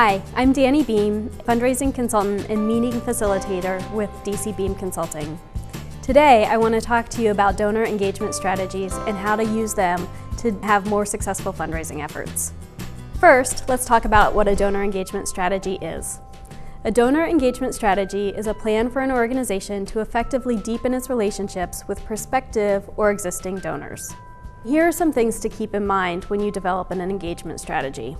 Hi, I'm Dani Beam, fundraising consultant and meeting facilitator with DC Beam Consulting. Today, I want to talk to you about donor engagement strategies and how to use them to have more successful fundraising efforts. First, let's talk about what a donor engagement strategy is. A donor engagement strategy is a plan for an organization to effectively deepen its relationships with prospective or existing donors. Here are some things to keep in mind when you develop an engagement strategy.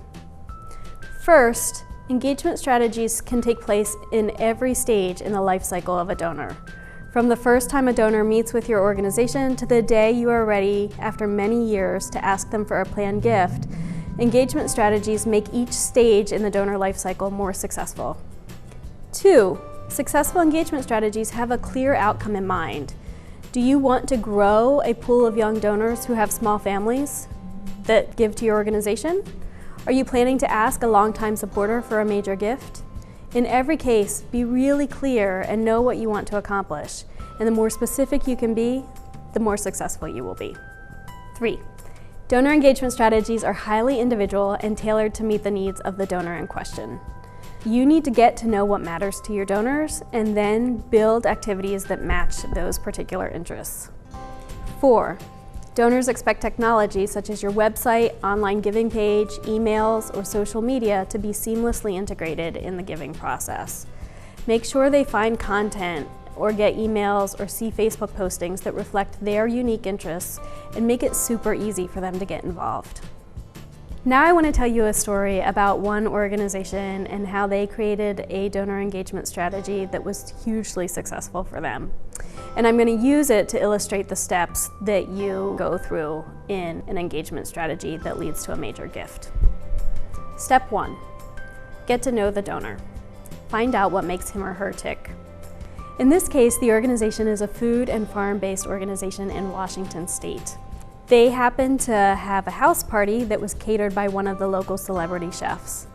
First, engagement strategies can take place in every stage in the life cycle of a donor. From the first time a donor meets with your organization to the day you are ready after many years to ask them for a planned gift, engagement strategies make each stage in the donor life cycle more successful. 2, successful engagement strategies have a clear outcome in mind. Do you want to grow a pool of young donors who have small families that give to your organization? Are you planning to ask a longtime supporter for a major gift? In every case, be really clear and know what you want to accomplish. And the more specific you can be, the more successful you will be. 3, donor engagement strategies are highly individual and tailored to meet the needs of the donor in question. You need to get to know what matters to your donors and then build activities that match those particular interests. 4, donors expect technology such as your website, online giving page, emails, or social media to be seamlessly integrated in the giving process. Make sure they find content or get emails or see Facebook postings that reflect their unique interests and make it super easy for them to get involved. Now I want to tell you a story about one organization and how they created a donor engagement strategy that was hugely successful for them. And I'm going to use it to illustrate the steps that you go through in an engagement strategy that leads to a major gift. Step 1, get to know the donor. Find out what makes him or her tick. In this case, the organization is a food and farm-based organization in Washington State. They happened to have a house party that was catered by one of the local celebrity chefs.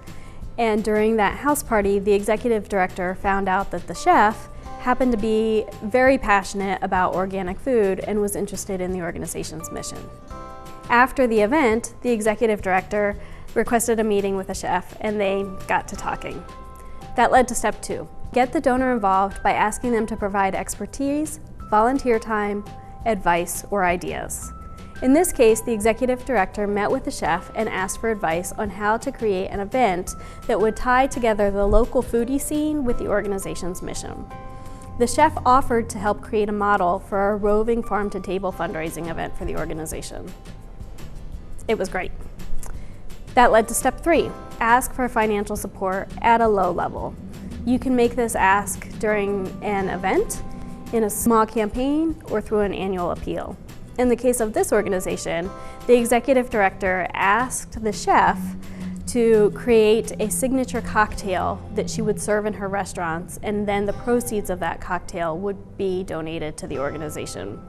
And during that house party, the executive director found out that the chef happened to be very passionate about organic food and was interested in the organization's mission. After the event, the executive director requested a meeting with the chef and they got to talking. That led to step 2. Get the donor involved by asking them to provide expertise, volunteer time, advice, or ideas. In this case, the executive director met with the chef and asked for advice on how to create an event that would tie together the local foodie scene with the organization's mission. The chef offered to help create a model for a roving farm-to-table fundraising event for the organization. It was great. That led to step 3, ask for financial support at a low level. You can make this ask during an event, in a small campaign, or through an annual appeal. In the case of this organization, the executive director asked the chef to create a signature cocktail that she would serve in her restaurants, and then the proceeds of that cocktail would be donated to the organization.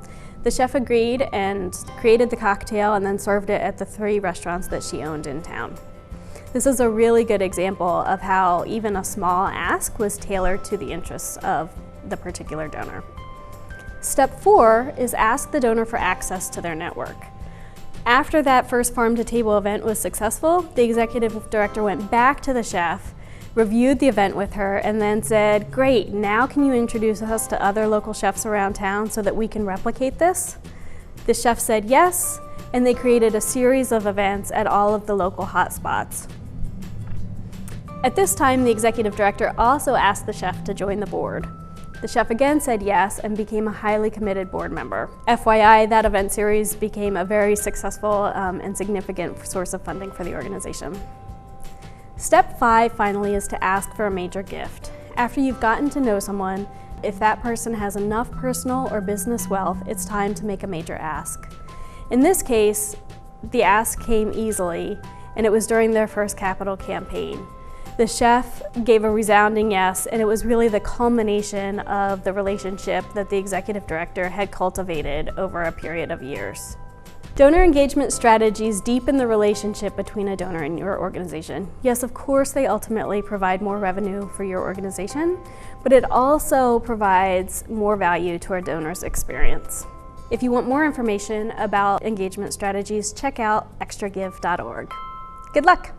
The chef agreed and created the cocktail and then served it at the 3 restaurants that she owned in town. This is a really good example of how even a small ask was tailored to the interests of the particular donor. Step 4 is ask the donor for access to their network. After that first farm-to-table event was successful, the executive director went back to the chef, reviewed the event with her, and then said, "Great, now can you introduce us to other local chefs around town so that we can replicate this?" The chef said yes, and they created a series of events at all of the local hotspots. At this time, the executive director also asked the chef to join the board. The chef again said yes and became a highly committed board member. FYI, that event series became a very successful and significant source of funding for the organization. Step 5 finally is to ask for a major gift. After you've gotten to know someone, if that person has enough personal or business wealth, it's time to make a major ask. In this case, the ask came easily, and it was during their first capital campaign. The chef gave a resounding yes, and it was really the culmination of the relationship that the executive director had cultivated over a period of years. Donor engagement strategies deepen the relationship between a donor and your organization. Yes, of course, they ultimately provide more revenue for your organization, but it also provides more value to our donor's experience. If you want more information about engagement strategies, check out ExtraGive.org. Good luck!